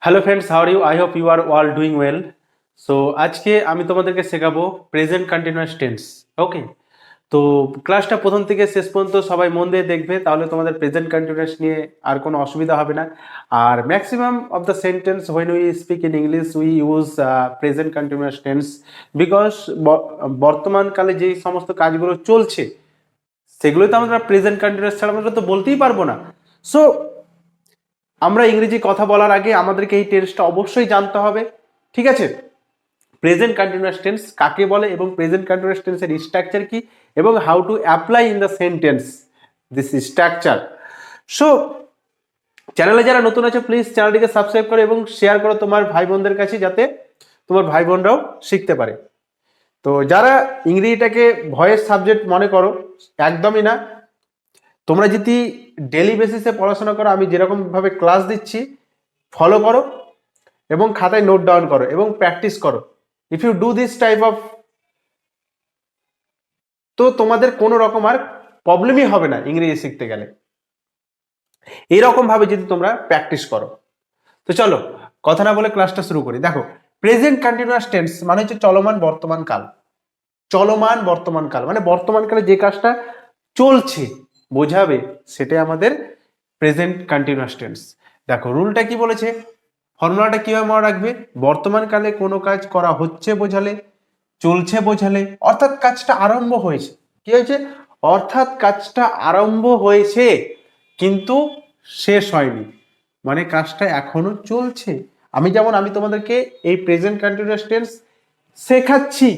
Hello friends, how are you? I hope you are all doing well. So আজকে আমি তোমাদেরকে শেখাবো present continuous tense. ওকে, তো ক্লাসটা প্রথম থেকে শেষ পর্যন্ত সবাই মন দিয়ে দেখবে, তাহলে তোমাদের প্রেজেন্ট কন্টিনিউয়াস নিয়ে আর কোনো অসুবিধা হবে না। আর maximum of the sentence when we speak in English we use present continuous tense, because বর্তমানকালে যেই সমস্ত কাজগুলো চলছে সেগুলোই তো আমরা প্রেজেন্ট কন্টিনিউয়াস ছাড়া আমরা তো বলতেই পারবো না। সো আমরা ইংরেজি কথা বলার আগে আমাদেরকে এই টেন্সটা অবশ্যই জানতে হবে, ঠিক আছে? প্রেজেন্ট কন্টিনিউয়াস টেন্স কাকে বলে এবং প্রেজেন্ট কন্টিনিউয়াস টেন্সের স্ট্রাকচার কি এবং how to apply in the sentence this structure. So চ্যানেলে যারা নতুন আছে প্লিজ চ্যানেলটিকে সাবস্ক্রাইব করো এবং শেয়ার করো তোমার ভাই বোনদের কাছে, যাতে তোমার ভাই বোনরাও শিখতে পারে। তো যারা ইংরেজিটাকে ভয়েস সাবজেক্ট মনে করো, একদমই না। তোমরা যদি ডেলি বেসিসে পড়াশোনা করো, আমি যেরকম ভাবে ক্লাস দিচ্ছি ফলো করো এবং খাতায় নোট ডাউন করো এবং প্র্যাকটিস করো। If you do this type of, তো তোমাদের কোনো রকম আর প্রবলেমই হবে না ইংরেজি শিখতে গেলে, এইরকম ভাবে যদি তোমরা প্র্যাকটিস করো। তো চলো কথা না বলে ক্লাসটা শুরু করি। দেখো, প্রেজেন্ট কন্টিনিউয়াস টেন্স মানে হচ্ছে চলমান বর্তমান কাল। চলমান বর্তমান কাল মানে বর্তমানকালে যে কাজটা চলছে বোঝাবে, সেটাই আমাদের প্রেজেন্ট কন্টিনিউয়াস টেন্স। দেখো রুলটা কি বলেছে, ফর্মুলাটা কিভাবে মনে রাখবে? বর্তমানকালে কোনো কাজ করা হচ্ছে বোঝালে, চলছে বোঝালে, অর্থাৎ কাজটা আরম্ভ হয়েছে। কি হয়েছে? অর্থাৎ কাজটা আরম্ভ হয়েছে কিন্তু শেষ হয়নি, মানে কাজটা এখনো চলছে। আমি তোমাদেরকে এই প্রেজেন্ট কন্টিনিউয়াস টেন্স শেখাচ্ছি,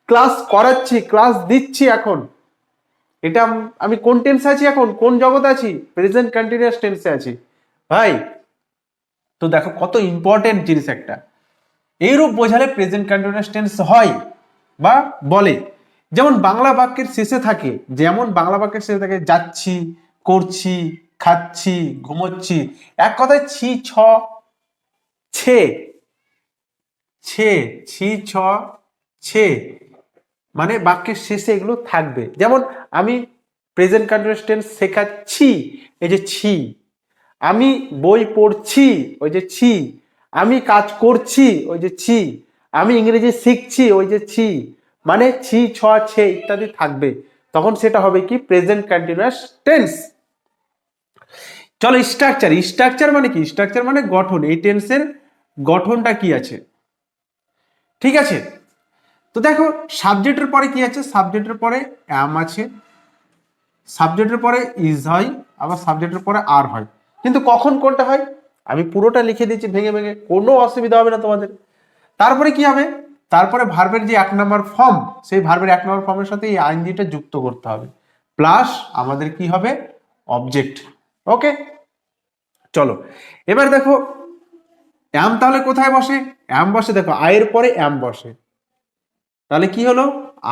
ক্লাস করাচ্ছি, ক্লাস দিচ্ছি। এখন এটা আমি কোন টেন্সে আছি, এখন কোন জগতে আছি? প্রেজেন্ট কন্টিনিউয়াস টেন্সে আছি ভাই। তো দেখো কত ইম্পর্টেন্ট জিনিস একটা। এইরূপ বোঝালে প্রেজেন্ট কন্টিনিউয়াস টেন্স হয় বা বলে। যেমন বাংলা বাক্যের শেষে থাকে, যাচ্ছি, করছি, খাচ্ছি, ঘুমোচ্ছি। এক কথায় ছি ছ ছে, ছে ছি ছ ছে, মানে বাক্যের শেষে এগুলো থাকবে। যেমন আমি প্রেজেন্ট কন্টিনিউয়াস টেন্স শেখাচ্ছি, এই যে ছি। আমি বই পড়ছি, ওই যে ছি। আমি কাজ করছি, ওই যে ছি। আমি ইংরেজি শিখছি, ওই যে ছি। মানে ছি ছ ছে ইত্যাদি থাকবে, তখন সেটা হবে কি? Present continuous tense. চলো স্ট্রাকচার। স্ট্রাকচার মানে কি? স্ট্রাকচার মানে গঠন। এই টেন্সের গঠনটা কি আছে, ঠিক আছে? তো দেখো সাবজেক্টের পরে কি আছে? সাবজেক্টের পরে অ্যাম আছে, সাবজেক্টের পরে ইজ হয়, আবার সাবজেক্টের পরে আর হয়। কিন্তু কখন কোনটা হয় আমি পুরোটা লিখে দিচ্ছি ভেঙে ভেঙে, কোনো অসুবিধা হবে না তোমাদের। তারপরে কি হবে? তারপরে ভার্বের যে 1 নম্বর ফর্ম, সেই ভার্বের 1 নম্বর ফর্মের সাথে এই আইএনজিটা যুক্ত করতে হবে, প্লাস আমাদের কি হবে? অবজেক্ট। ওকে, চলো এবার দেখো অ্যাম তাহলে কোথায় বসে? অ্যাম বসে দেখো আয়ের পরে অ্যাম বসে, তাহলে কি হলো?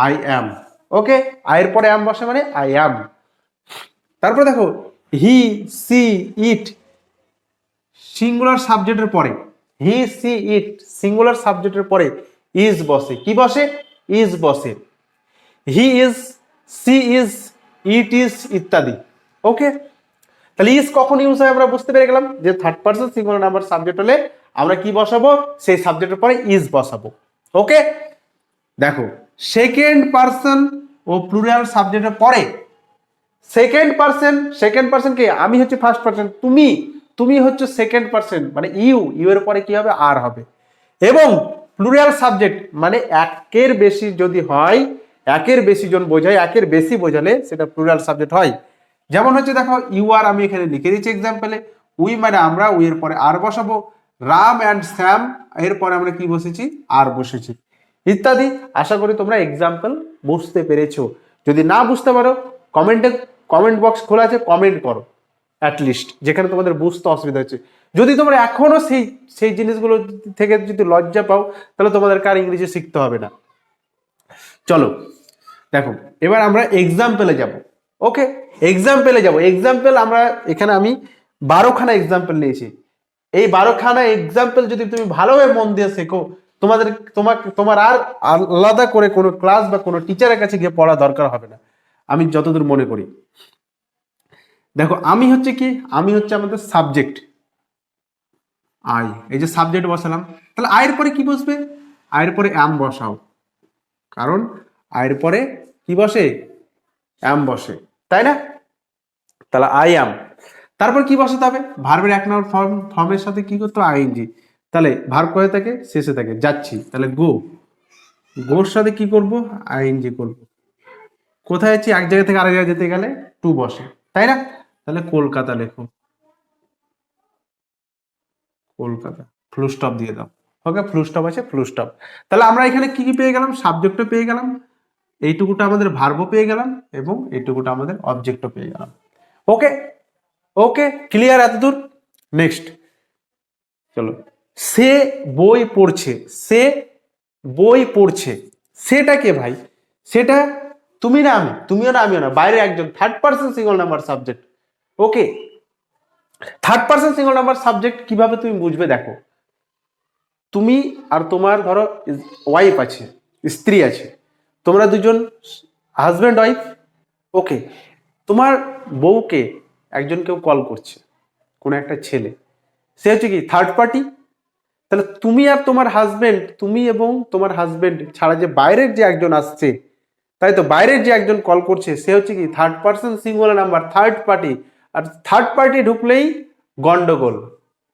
I am. ওকে, আয়ের পরে অ্যাম বসে মানে আই অ্যাম। তারপর দেখো হি সি ইট সিঙ্গুলার সাবজেক্টের পরে, হি সি ইট সিঙ্গুলার সাবজেক্টের পরে ইজ বসে। কি বসে? ইজ বসে। He is, she is, it is ইত্যাদি। ওকে, তাহলে ইজ কখন ইউজ হয় আমরা বুঝতে পেরে গেলাম, যে third person singular number subject হলে আমরা কি বসাবো? সেই সাবজেক্টের পরে ইজ বসাবো। ওকে, দেখো সেকেন্ড পারসন ও প্লুরাল সাবজেক্টের পরে সেকেন্ড পারসন কে? আমি হচ্ছে ফার্স্ট পারসন, তুমি হচ্ছে সেকেন্ড পারসন, মানে ইউ এর পরে কি হবে? আর হবে। এবং প্লুরাল সাবজেক্ট মানে একের বেশি যদি হয়, একের বেশি জন বোঝায়, একের বেশি বোঝালে সেটা প্লুরাল সাবজেক্ট হয়। যেমন হচ্ছে দেখো ইউ আর, আমি এখানে লিখে দিচ্ছি এক্সাম্পলে, উই মানে আমরা, উই এর পরে আর বসাবো। রাম অ্যান্ড শ্যাম এর পরে আমরা কি বসেছি? আর বসেছি ইত্যাদি। আশা করি তোমরা এক্সাম্পল বুঝতে পেরেছো। যদি না বুঝতে পারো কমেন্ট বক্স খোলা আছে, কমেন্ট করো অ্যাটলিস্ট, যেখানে তোমাদের বুঝতে অসুবিধা হচ্ছে। যদি তোমরা এখনো সেই সেই জিনিসগুলো থেকে যদি লজ্জা পাও, তাহলে তোমাদেরকে আর ইংরেজি শিখতে হবে না। চলো দেখো এবার আমরা এক্সাম্পলে যাব। ওকে, এক্সাম্পলে যাব। এক্সাম্পল আমরা এখানে আমি 12খানা এক্সাম্পল নিয়েছি। এই 12খানা এক্সাম্পল যদি তুমি ভালোভাবে মন দিয়ে শেখো, তোমার আর আলাদা করে কোনো ক্লাস বা কোনো টিচারের কাছে গিয়ে পড়া দরকার হবে না, আমি যতদূর মনে করি। দেখো আমি হচ্ছে কি? আমি হচ্ছে আমাদের সাবজেক্ট, আই, এই যে সাবজেক্ট বসালাম, তাহলে আয়ের পরে কি বসবে? আয়ের পরে অ্যাম বসাও, কারণ আয়ের পরে কি বসে? অ্যাম বসে, তাই না? তাহলে আই অ্যাম, তারপর কি বসাতে হবে? ভার্বের এক নম্বর ফর্মের সাথে কি করতে হবে? আইএনজি। তাহলে ভার্ব কোথায় থাকে? শেষে থাকে, যাচ্ছি, তাহলে গো, গোর সাথে কি করব? আইএনজি করব। কোথায় যাচ্ছি? এক জায়গা থেকে আরেক জায়গায় যেতে গেলে টু বসে, তাই না? তাহলে কলকাতা লেখো, কলকাতা, ফুল স্টপ দিয়ে দাও। ওকে, ফুল স্টপ আছে, ফুল স্টপ। তাহলে আমরা এখানে কি কি পেয়ে গেলাম? সাবজেক্টও পেয়ে গেলাম, এইটুকুটা আমাদের ভার্বও পেয়ে গেলাম, এবং এইটুকুটা আমাদের অবজেক্টও পেয়ে গেলাম। ওকে, ওকে, ক্লিয়ার এতদূর? নেক্সট চলো, সে বই পড়ছে, সে বই পড়ছে, সেটা কে ভাই? সেটা তুমি না আমি, তুমিও না আমিও না, বাইরে একজন, third person single number subject. Okay, third person single number subject কিভাবে তুমি বুঝবে? দেখো, তুমি আর তোমার ধরো ওয়াইফ আছে, স্ত্রী আছে, তোমরা দুজন হাজব্যান্ড ওয়াইফ। ওকে, তোমার বউকে একজন কেউ কল করছে, কোনো একটা ছেলে, সে হচ্ছে কি? Third party. তাহলে তুমি আর তোমার হাজবেন্ড, তুমি এবং তোমার হাজবেন্ড ছাড়া যে বাইরের যে একজন আসছে, তাই তো, বাইরের যে একজন কল করছে, সে হচ্ছে কি? Third person singular number, third party. আর থার্ড পার্টি ঢুকলেই গন্ডগোল,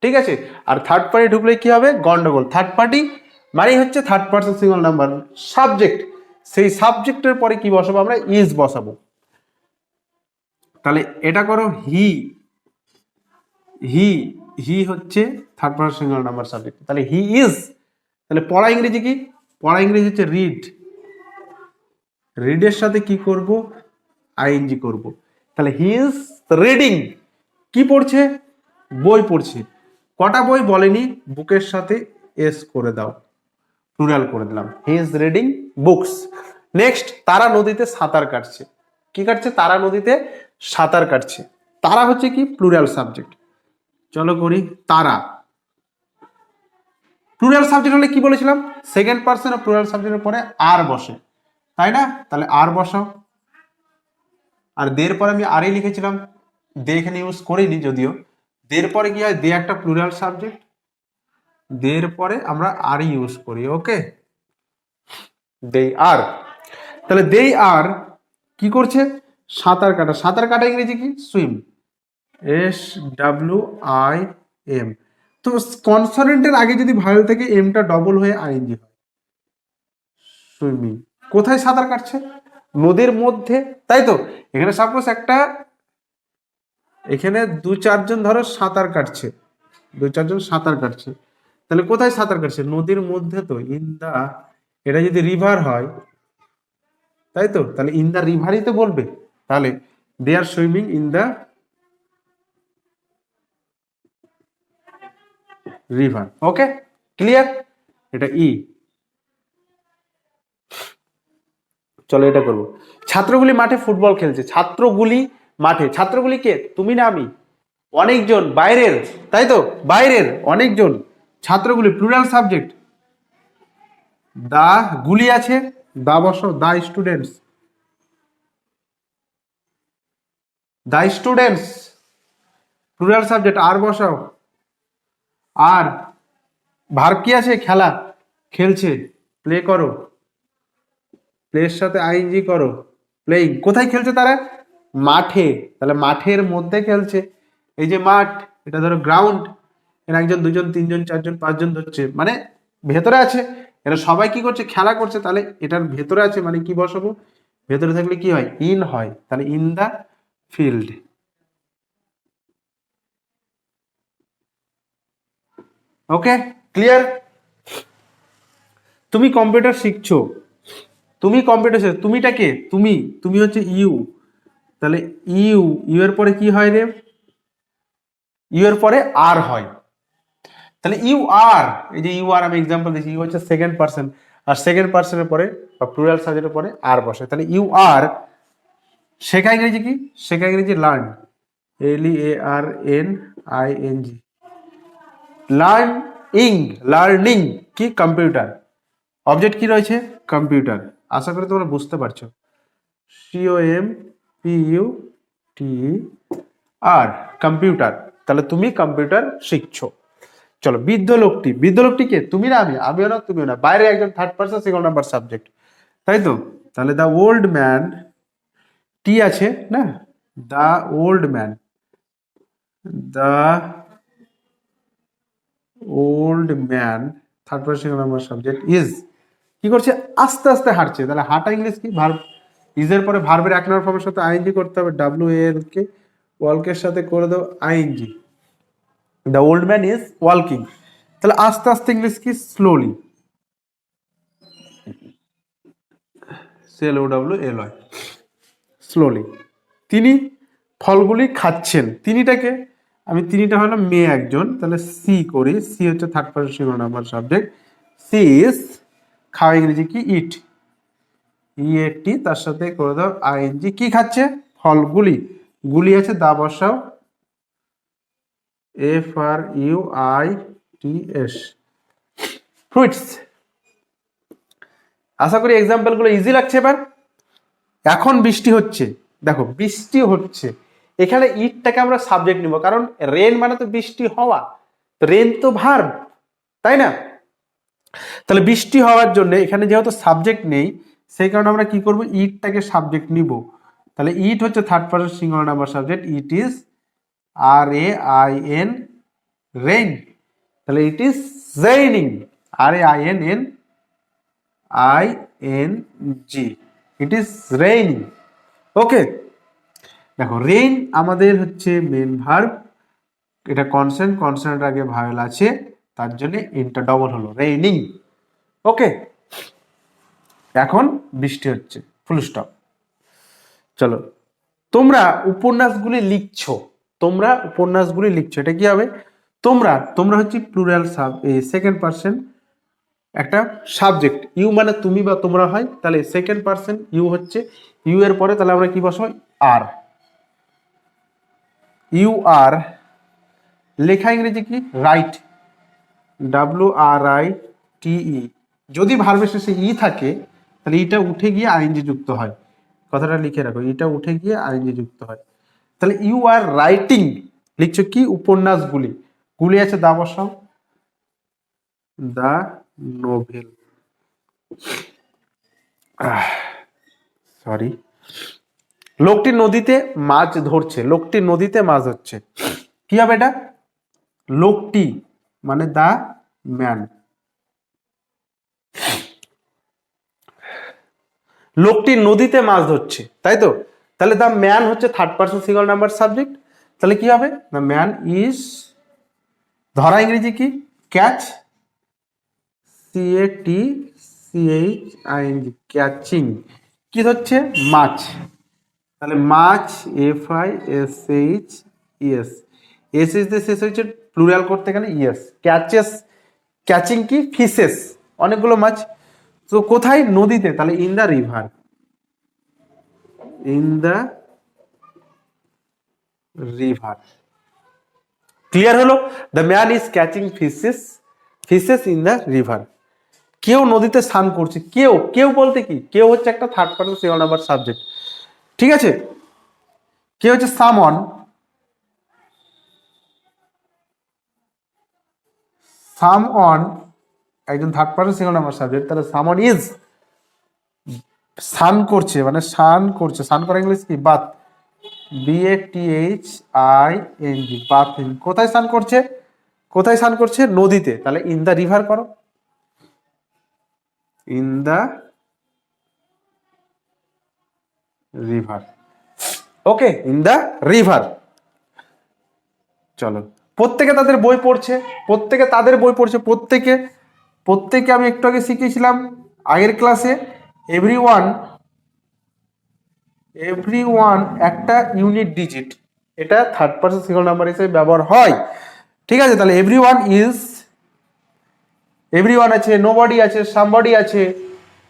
ঠিক আছে? আর থার্ড পার্টি ঢুকলেই কি হবে? গন্ডগোল। থার্ড পার্টি মানেই হচ্ছে third person singular number subject, সেই সাবজেক্টের পরে কি বসাবো? আমরা ইজ বসাবো। তাহলে এটা করো, হি, হি, হি হচ্ছে third person singular number subject. তাহলে হি ইজ, তাহলে পড়া ইংরেজি কি? পড়া ইংরেজি হচ্ছে রিড, রিডের সাথে কি করব? আইএনজি করব। তাহলে হি ইজ রিডিং, কি পড়ছে? বই পড়ছে। কটা বই বলেনি, বুকের সাথে এস করে দাও, প্লুরাল করে দিলাম, he is reading books. Next, তারা নদীতে সাঁতার কাটছে, কি কাটছে? তারা নদীতে সাঁতার কাটছে। তারা হচ্ছে কি? Plural subject. চলো করি, তারা প্লুরাল সাবজেক্ট হলে কি বলেছিলাম? সেকেন্ড পার্সন অফ প্লুরাল সাবজেক্টের পরে আর বসে, তাই না? তাহলে আর বসাও। আর দের পরে আমি আরই লিখেছিলাম, দে এখানে ইউজ করিনি যদিও। দের পরে কি হয়? দে একটা প্লুরাল সাবজেক্ট, দের পরে আমরা আর ইউজ করি। ওকে, দে আর, তাহলে দে আর কি করছে? সাঁতার কাটা। সাঁতার কাটা ইংরেজি কি? Swim, S W I am. তো কনসোনেন্টের আগে যদি ভাওয়েল থেকে এমটা ডবল হয়ে আইএনজি হয়, সুইমিং। কোথায় সাঁতার কাটছে? নদীর মধ্যে, তাই তো। এখানে সাপোজ একটা, এখানে দু চারজন ধরো সাঁতার কাটছে, দু চারজন সাঁতার কাটছে, তাহলে কোথায় সাঁতার কাটছে? নদীর মধ্যে তো, ইন দা, এটা যদি রিভার হয়, তাই তো, তাহলে ইন দা রিভারই তো বলবে। তাহলে they are swimming in the river. Okay, clear? এটা ই। চলো এটা করবো। ছাত্রগুলি মাঠে ফুটবল খেলছে, ছাত্রগুলি মাঠে, ছাত্রগুলি কে? তুমি না আমি, অনেকজন বাইরের, তাই তো, বাইরের অনেকজন। ছাত্রগুলি প্লুরাল সাবজেক্ট, দা গুলি আছে, দা বসো, the students, the students plural subject, আর বসাও। আর ভার্ব কি আছে? খেলা, খেলছে, প্লে করো, প্লের সাথে আইএনজি করো, প্লেইং। কোথায় খেলছে তারা? মাঠে, তাহলে মাঠের মধ্যে খেলছে। এই যে মাঠ, এটা ধরো গ্রাউন্ড, এর একজন দুজন তিনজন চারজন পাঁচজন ধরছে, মানে ভেতরে আছে, এরা সবাই কি করছে? খেলা করছে। তাহলে এটার ভেতরে আছে মানে কি বসাবো? ভেতরে থাকলে কি হয়? ইন হয়, তাহলে in the field. Okay, clear? তুমি কম্পিউটার শিখছো, তুমি কম্পিউটার শিখছো, তুমিটা কে? তুমি, তুমি হচ্ছে ইউ, তাহলে ইউ, ইউ এর পরে কি হয় রে? ইউ এর পরে আর হয়, তাহলে ইউ আর, এই যে ইউ আর আমি এক্সাম্পল দিচ্ছি, ইউ হচ্ছে সেকেন্ড পার্সন, আর সেকেন্ড পার্সনের পরে বা প্লুরাল সাবজেক্টের পরে আর বসে, তাহলে ইউ আর। শেখা ইংরেজি কি? শেখা ইংরেজি learn, L E A R N I N G, learn ইং, লার্নিং কি? কম্পিউটার। অবজেক্ট কি রয়েছে? কম্পিউটার। আশা করি তোমরা বুঝতে পারছো। C O M P U T আর, কম্পিউটার। তাহলে তুমি কম্পিউটার শিখছো। চলো, বৃদ্ধ লোকটি কে? তুমি না আমি, আমিও না তুমিও না, বাইরে একজন third person single number subject, তাই তো? তাহলে দ্য ওল্ড ম্যান, টি আছে না, the old man, the old man third person single number subject is, কি করছে? আস্তে আস্তে হাঁটছে। তাহলে হাঁটা ইংলিশ কি? ভার্ব। ইজের পরে ভার্বের এক নম্বর ফর্মের সাথে আইএনজি করতে হবে, ডাব্লিউ এল কে ওয়ালকের সাথে করে দাও ING. The old man is ওয়ালকিং, তাহলে আস্তে আস্তে ইংলিশ কি? Slowly, S L O W L Y, slowly. তিনি ফলগুলি খাচ্ছেন, তিনিটাকে আমি, তিনিটা হলো মেয়ে একজন, তাহলে সি করি, সি হচ্ছে third person singular number subject, she is, খাওয়া ইংরেজি কি? ইট, ইএটি, তার সাথে করে দাও আইএনজি, কি খাচ্ছে? ফলগুলি, গুলি আছে, দা বসাও, F R you I T S, fruits. আশা করি এক্সাম্পল গুলো ইজি লাগছে এবার। এখন বৃষ্টি হচ্ছে, দেখো বৃষ্টি হচ্ছে, এখানে ইটটাকে আমরা সাবজেক্ট নিব, কারণ রেন মানে তো বৃষ্টি হওয়া, রেন তো ভার্ব, তাই না? তাহলে বৃষ্টি হওয়ার জন্য এখানে যেহেতু সাবজেক্ট নেই, সেই কারণে আমরা কি করব? ইটটাকে সাবজেক্ট নিব। তাহলে ইট হচ্ছে third person singular number subject, it is, R A I N, rain, তাহলে it is raining, R A I N N I N G, it is raining. Okay, দেখো রেইন আমাদের হচ্ছে মেন ভার্ব, এটা consonant, কনসেন্টের আগে vowel আছে, তার জন্য ইনটা ডবল হলো, রেইনিং। ওকে, এখন বৃষ্টি হচ্ছে, ফুল স্টপ। চলো, তোমরা উপন্যাসগুলি লিখছো, তোমরা উপন্যাসগুলি লিখছো, এটা কি হবে? তোমরা, তোমরা হচ্ছে প্লুরাল সেকেন্ড পার্সন একটা সাবজেক্ট, ইউ মানে তুমি বা তোমরা হয়, তাহলে সেকেন্ড পার্সন ইউ হচ্ছে, ইউ এর পরে তাহলে আমরা কি বসাই? আর, ইউ আর, লেখা ইংরেজি কি? Write, W R I T E, যদি ভার্বের শেষে ই থাকে তাহলে ইটা উঠে গিয়ে আইএনজি যুক্ত হয়, কথাটা লিখে রাখো, এটা উঠে গিয়ে আইএনজি যুক্ত হয়। তাহলে ইউ আর রাইটিং, লিখছো কি? উপন্যাসগুলি, গুলি আছে, দা বসাও, দা নোভেল, সরি, লোকটি নদীতে মাছ ধরছে, লোকটি নদীতে মাছ ধরছে, কি হবে এটা? লোকটি মানে দা ম্যান, লোকটি নদীতে মাছ ধরছে, তাই তো? তাহলে দা ম্যান হচ্ছে third person single number subject, তাহলে কি হবে? দা ম্যান ইজ, ধরা ইংরেজি কি? Catch, C A T C H I N G, catching, কি ধরছে? মাছ, তাহলে মাছ, F I S H E S, S H দিয়ে শেষ হয়েছে, প্লুরাল করতে গেলে ইএস, ক্যাচেস, ক্যাচিং কি? ফিশেস, অনেকগুলো মাছ। তো কোথায়? নদীতে, তাহলে in the river, in the river. Clear হলো? The man is catching fishes, fishes in the river. কেউ নদীতে স্নান করছে, কেউ, কেউ বলতে কি? কেউ হচ্ছে একটা third person single number subject, ঠিক আছে? কেউ হচ্ছে সামওয়ান, সামওয়ান একজন third person single number subject, তাহলে সামওয়ান ইজ, স্নান করছে মানে স্নান করছে, স্নান করা ইংলিশ কি? Bath, B A T H I N G, bathing. কোথায় স্নান করছে? কোথায় স্নান করছে? নদীতে, তাহলে ইন দা রিভার করো, in the river. Okay, in the river. চলো, প্রত্যেকে তাদের বই পড়ছে, প্রত্যেকে তাদের বই পড়ছে, প্রত্যেকে, প্রত্যেকে আমি একটু আগে শিখেছিলাম আগের ক্লাসে, এভরিওয়ান, এভরিওয়ান একটা ইউনিট ডিজিট, এটা থার্ড পার্সন সিঙ্গল নাম্বার হিসেবে ব্যবহার হয়, ঠিক আছে? তাহলে এভরিওয়ান ইজ, এভরিওয়ান আছে, নোবডি আছে, সামবডি আছে,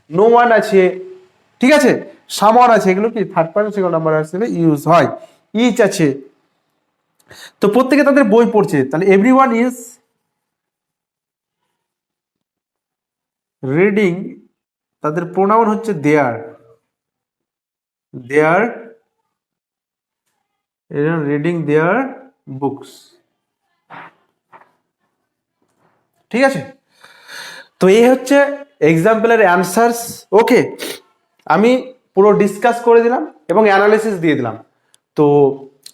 নো ওয়ান আছে, ঠিক আছে, সামওয়ান আছে, এগুলো কি থার্ড পার্সন সিঙ্গল নাম্বার হিসেবে ইউজ হয়। ইচ আছে, তো প্রত্যেকে তাদের বই পড়ছে, তাহলে এভরিওয়ান ইজ রিডিং, তাদের প্রোনাউন হচ্ছে দেয়ার, দেয়ার, রিডিং দেয়ার বুকস, ঠিক আছে? তো এই হচ্ছে এক্সাম্পলের অ্যান্সার্স। ওকে, আমি পুরো ডিসকাস করে দিলাম এবং অ্যানালিসিস দিয়ে দিলাম। তো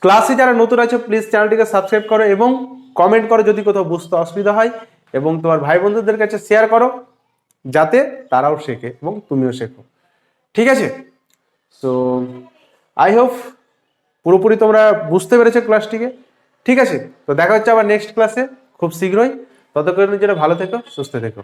ক্লাসে যারা নতুন আছে প্লিজ চ্যানেলটিকে সাবস্ক্রাইব করো এবং কমেন্ট করো যদি কোথাও বুঝতে অসুবিধা হয়, এবং তোমার ভাই বন্ধুদের কাছে শেয়ার করো যাতে তারাও শেখে এবং তুমিও শেখো। ঠিক আছে? সো আই হোপ পুরোপুরি তোমরা বুঝতে পেরেছো ক্লাসটিকে। ঠিক আছে, তো দেখা হচ্ছে আবার নেক্সট ক্লাসে খুব শীঘ্রই। ততক্ষণের জন্য ভালো থেকো, সুস্থ থেকো।